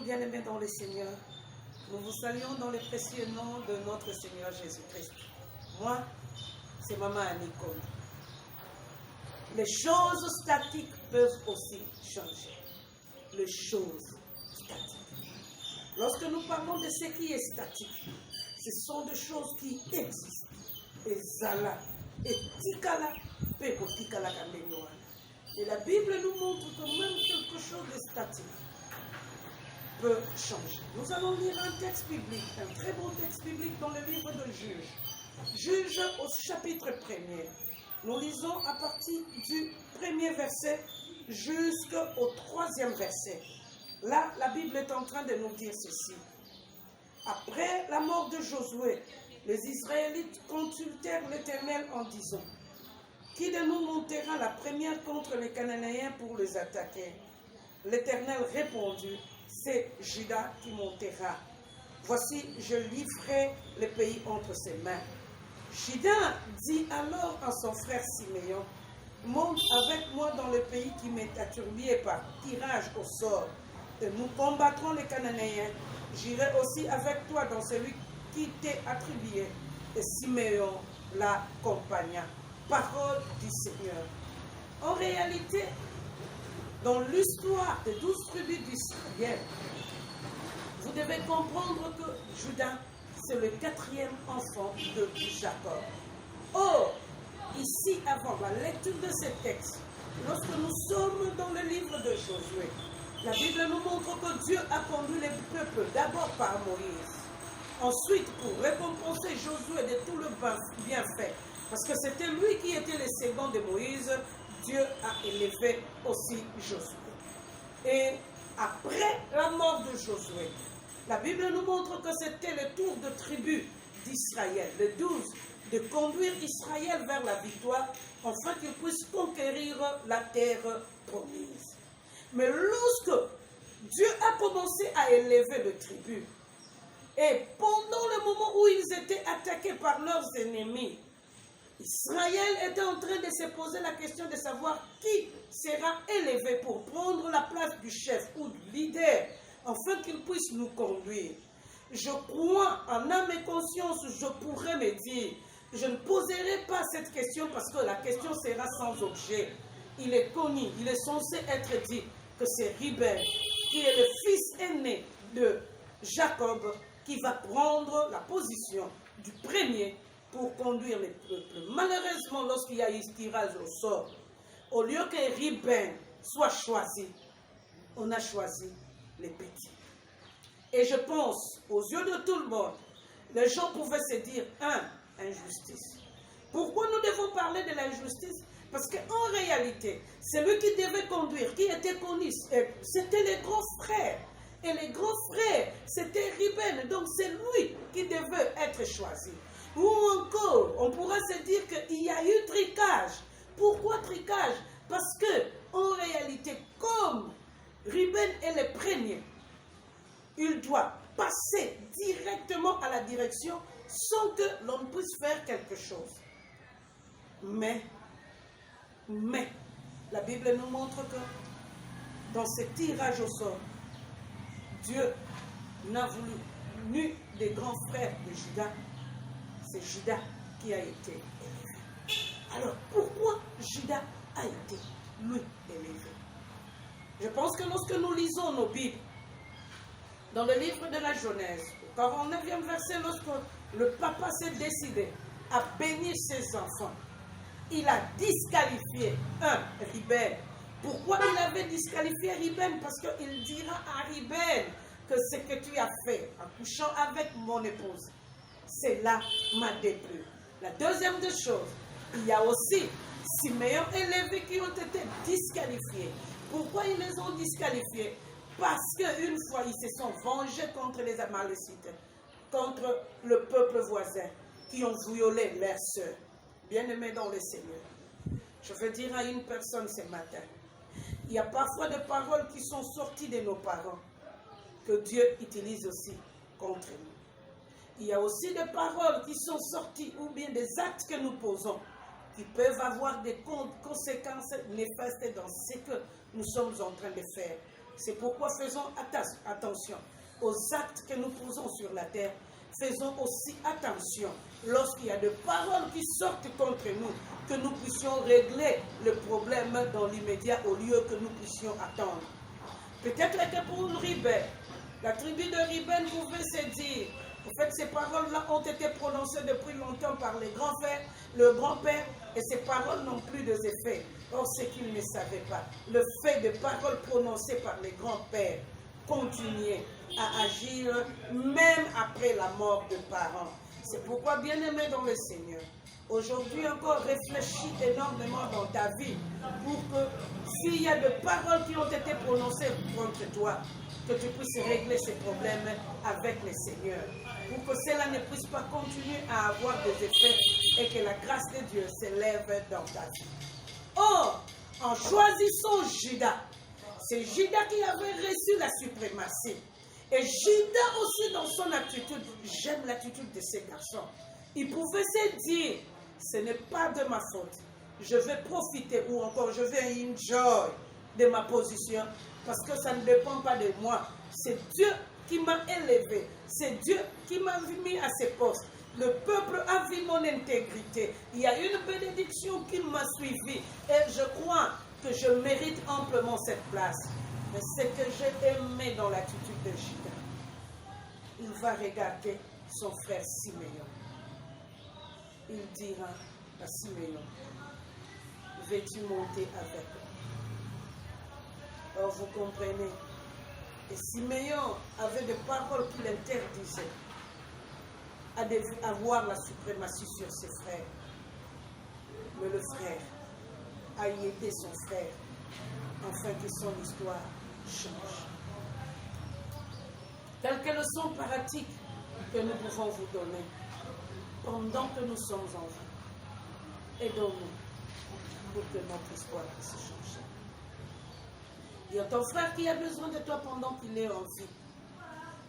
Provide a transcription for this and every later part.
bien-aimés dans le Seigneur. Nous vous saluons dans le précieux nom de notre Seigneur Jésus-Christ. Moi, c'est Maman Aniko. Les choses statiques peuvent aussi changer. Les choses statiques. Lorsque nous parlons de ce qui est statique, ce sont des choses qui existent. Et Zala, et Tikala, Peko Tikala Kamenoa. Et la Bible nous montre que même quelque chose de statique peut changer. Nous allons lire un texte biblique, un très beau texte biblique dans le livre de Juges. Juges au chapitre 1er. Nous lisons à partir du 1er verset jusqu'au 3e verset. Là, la Bible est en train de nous dire ceci. Après la mort de Josué, les Israélites consultèrent l'Éternel en disant: qui de nous montera la première contre les Cananéens pour les attaquer? L'Éternel répondit: c'est Juda qui montera. Voici, je livrerai le pays entre ses mains. Juda dit alors à son frère Siméon: monte avec moi dans le pays qui m'est attribué par tirage au sort, et nous combattrons les Cananéens. J'irai aussi avec toi dans celui qui t'est attribué. Et Siméon l'accompagna. Parole du Seigneur. En réalité, dans l'histoire des 12 tribus d'Israël, vous devez comprendre que Juda, c'est le 4e enfant de Jacob. Or, ici, avant la lecture de ces textes, lorsque nous sommes dans le livre de Josué, la Bible nous montre que Dieu a conduit le peuple d'abord par Moïse. Ensuite, pour récompenser Josué de tout le bienfait, parce que c'était lui qui était le second de Moïse, Dieu a élevé aussi Josué. Et après la mort de Josué, la Bible nous montre que c'était le tour de tribu d'Israël, les 12, de conduire Israël vers la victoire, afin qu'ils puissent conquérir la terre promise. Mais lorsque Dieu a commencé à élever les tribus, et pendant le moment où ils étaient attaqués par leurs ennemis, Israël était en train de se poser la question de savoir qui sera élevé pour prendre la place du chef ou du leader, afin qu'il puisse nous conduire. Je crois, en âme et conscience, je pourrais me dire, je ne poserai pas cette question parce que la question sera sans objet. Il est connu, il est censé être dit que c'est Ruben, qui est le fils aîné de Jacob, qui va prendre la position du premier pour conduire les peuples. Malheureusement, lorsqu'il y a eu ce tirage au sort, au lieu que Ruben soit choisi, on a choisi les petits. Et je pense, aux yeux de tout le monde, les gens pouvaient se dire, injustice. Pourquoi nous devons parler de l'injustice? Parce qu'en réalité, celui qui devait conduire, qui était connu, c'était les grands frères. Et les grands frères, c'était Ruben. Donc c'est lui qui devait être choisi. Ou encore, on pourrait se dire qu'il y a eu tricage. Pourquoi tricage? Parce que, en réalité, comme Ruben est le premier, il doit passer directement à la direction sans que l'on puisse faire quelque chose. Mais, la Bible nous montre que dans ce tirage au sort, Dieu n'a voulu ni des grands frères de Juda, c'est Juda qui a été élevé. Alors, pourquoi Juda a été, lui, élevé? Je pense que lorsque nous lisons nos Bibles, dans le livre de la Genèse, au 49e verset, lorsque le papa s'est décidé à bénir ses enfants, il a disqualifié Ruben. Pourquoi il avait disqualifié Ruben? Parce qu'il dira à Ruben que ce que tu as fait en couchant avec mon épouse, cela m'a déplu. La deuxième des choses, il y a aussi Siméon et Lévi qui ont été disqualifiés. Pourquoi ils les ont disqualifiés? Parce qu'une fois, ils se sont vengés contre les Amalécites, contre le peuple voisin, qui ont violé leurs sœurs. Bien-aimés dans le Seigneur, je veux dire à une personne ce matin, il y a parfois des paroles qui sont sorties de nos parents, que Dieu utilise aussi contre nous. Il y a aussi des paroles qui sont sorties, ou bien des actes que nous posons, qui peuvent avoir des conséquences néfastes dans ce que nous sommes en train de faire. C'est pourquoi faisons attention aux actes que nous posons sur la terre. Faisons aussi attention lorsqu'il y a des paroles qui sortent contre nous, que nous puissions régler le problème dans l'immédiat au lieu que nous puissions attendre. Peut-être que pour Ruben, la tribu de Ruben pouvait se dire, en fait, ces paroles-là ont été prononcées depuis longtemps par les grands-pères, le grand-père, et ces paroles n'ont plus d'effet. Or, ce qu'ils ne savaient pas, le fait de paroles prononcées par les grands-pères continuait à agir même après la mort de parents. C'est pourquoi, bien-aimé dans le Seigneur, aujourd'hui encore, réfléchis énormément dans ta vie pour que s'il y a des paroles qui ont été prononcées contre toi, que tu puisses régler ces problèmes avec le Seigneur, pour que cela ne puisse pas continuer à avoir des effets et que la grâce de Dieu s'élève dans ta vie. Or, en choisissant Judas, c'est Judas qui avait reçu la suprématie. Et Judas aussi dans son attitude, j'aime l'attitude de ces garçons. Il pouvait se dire, ce n'est pas de ma faute. Je vais profiter ou encore je vais enjoy de ma position parce que ça ne dépend pas de moi. C'est Dieu qui m'a élevé. C'est Dieu qui m'a mis à ses postes. Le peuple a vu mon intégrité. Il y a une bénédiction qui m'a suivi. Et je crois que je mérite amplement cette place. Mais ce que j'ai aimé dans l'attitude de Judas, il va regarder son frère Siméon. Il dira à Siméon, veux-tu monter avec moi? Or, vous comprenez, et Siméon avait des paroles qui l'interdisaient avoir la suprématie sur ses frères. Mais le frère a aidé son frère afin que son histoire change. Quelques leçons pratiques que nous pouvons vous donner pendant que nous sommes en vie. Aidons-nous pour que notre histoire puisse changer. Il y a ton frère qui a besoin de toi pendant qu'il est en vie.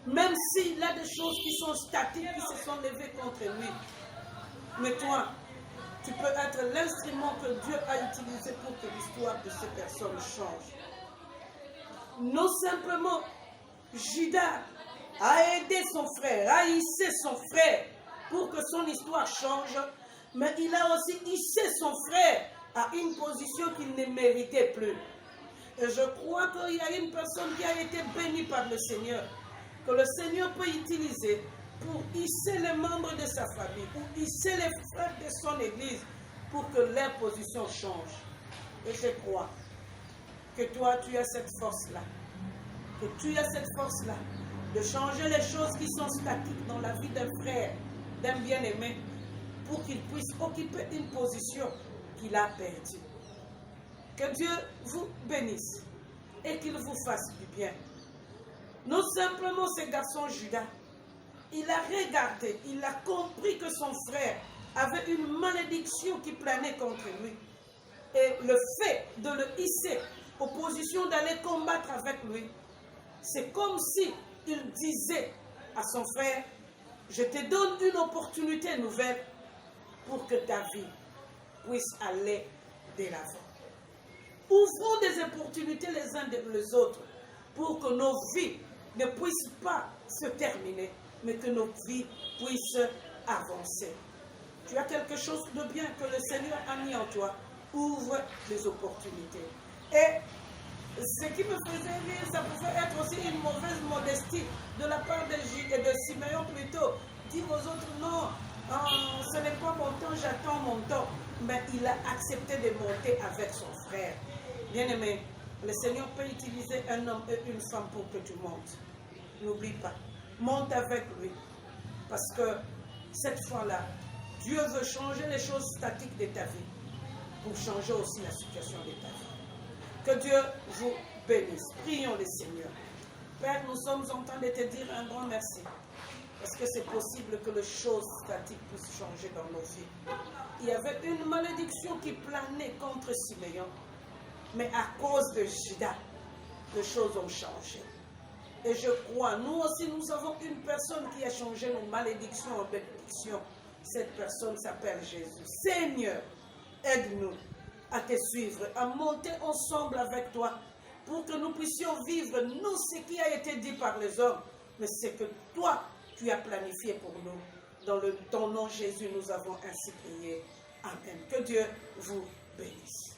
Même s'il a des choses qui sont statiques, qui se sont levées contre lui. Mais toi, tu peux être l'instrument que Dieu a utilisé pour que l'histoire de ces personnes change. Non simplement, Judas a aidé son frère, a hissé son frère pour que son histoire change, mais il a aussi hissé son frère à une position qu'il ne méritait plus. Et je crois qu'il y a une personne qui a été bénie par le Seigneur, que le Seigneur peut utiliser pour hisser les membres de sa famille, pour hisser les frères de son église, pour que leur position change. Et je crois que toi, tu as cette force-là, que tu as cette force-là de changer les choses qui sont statiques dans la vie d'un frère, d'un bien-aimé, pour qu'il puisse occuper une position qu'il a perdue. Que Dieu vous bénisse et qu'il vous fasse du bien. Non simplement ce garçon Judas, il a regardé, il a compris que son frère avait une malédiction qui planait contre lui. Et le fait de le hisser aux positions d'aller combattre avec lui, c'est comme si il disait à son frère, je te donne une opportunité nouvelle pour que ta vie puisse aller de l'avant. Ouvrons des opportunités les uns les autres pour que nos vies ne puissent pas se terminer, mais que nos vies puissent avancer. Tu as quelque chose de bien que le Seigneur a mis en toi. Ouvre les opportunités. Et ce qui me faisait rire, ça pouvait être aussi une mauvaise modestie de la part de Siméon plutôt. Dire aux autres, non, ce n'est pas mon temps, j'attends mon temps. Mais il a accepté de monter avec son frère. Bien-aimé, le Seigneur peut utiliser un homme et une femme pour que tu montes. N'oublie pas, monte avec lui. Parce que cette fois-là, Dieu veut changer les choses statiques de ta vie pour changer aussi la situation de ta vie. Que Dieu vous bénisse. Prions le Seigneur. Père, nous sommes en train de te dire un grand merci. Parce que c'est possible que les choses statiques puissent changer dans nos vies. Il y avait une malédiction qui planait contre Siméon. Mais à cause de Judas, les choses ont changé. Et je crois, nous aussi, nous avons une personne qui a changé nos malédictions en bénédictions. Cette personne s'appelle Jésus. Seigneur, aide-nous à te suivre, à monter ensemble avec toi pour que nous puissions vivre, non ce qui a été dit par les hommes, mais ce que toi, tu as planifié pour nous. Dans ton nom, Jésus, nous avons ainsi prié. Amen. Que Dieu vous bénisse.